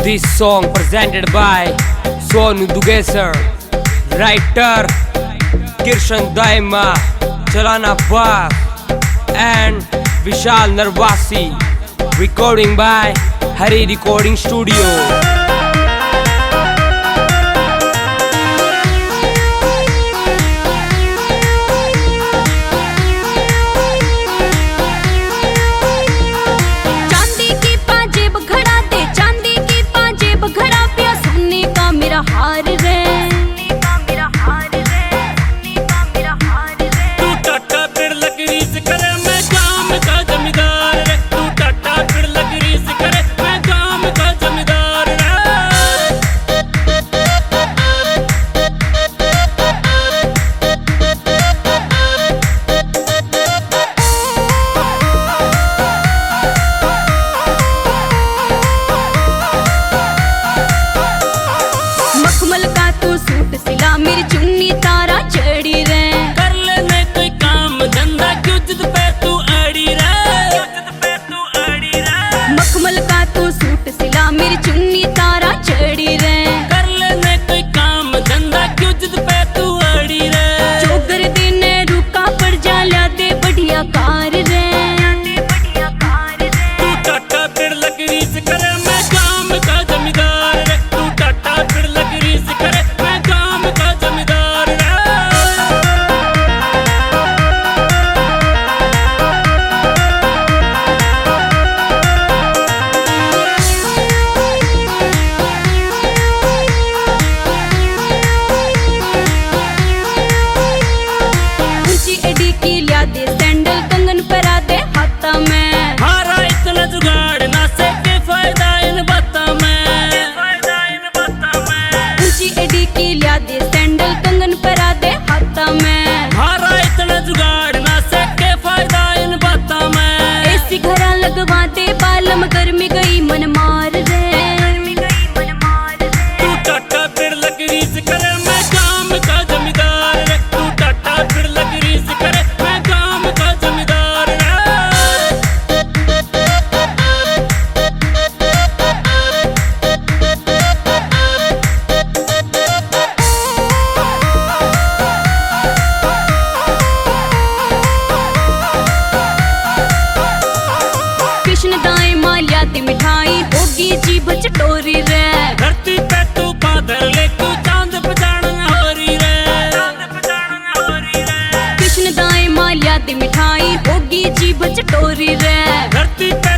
This song presented by Sonu Dugesar, writer Kirshan Daima, Chalana Bag, and Vishal Narvasi. Recording by Hari Recording Studio. हार रे तू टाटा पेड़ लकड़ी से करे मैं काम का जमींदार रे। तू टाटा पेड़ लकड़ी से करे मैं काम का जमींदार रे। मखमल का तू सूट सिला मेरी चुन्नी तारा चढ़ी रे। कर लेने कोई काम धंधा क्यों जिद पे तू अड़ी रे। मखमल का तू सूट सिला मेरी चुन्नी तारा चढ़ी रे। कर लेने कोई काम धंधा क्यों जिद पे तू अड़ी रे। चौगर दिन रुका पड़ जा लिया दे बढ़िया कार रे। तू टाटा पेड़ लकड़ी से करे मैं काम का जमींदार रे। तू टाटा पेड़ लकड़ी से करे मैं काम का जमींदार रे। ऊंची एडी की लिया दे सैंडल कंगन परा दे हाथा में। हारा इतना जुगाड़ ना से के फायदा इन बातों में। ऊंची एडी की लिया दे सैंडल कंगन परा दे हाथा में। हारा इतना जुगाड़ ना से के फायदा इन बातों में। एसी घरा लगवा दे बालम गर्मी गई मन मार रे। तू टाटा पेड़ लकड़ी से करे मैं काम का जमींदार रे। तू टाटा पेड़ लकड़ी से करे मैं काम का जमींदार रे। कृष्ण दाएं मालिया दी मिठाई होगी जीभ चटोरी रे। धरती पे तू बादल ले तू चांद पे जाना हो रही रे। कृष्ण दाएं मालिया दी मिठाई होगी जीभ चटोरी रे। धरती पे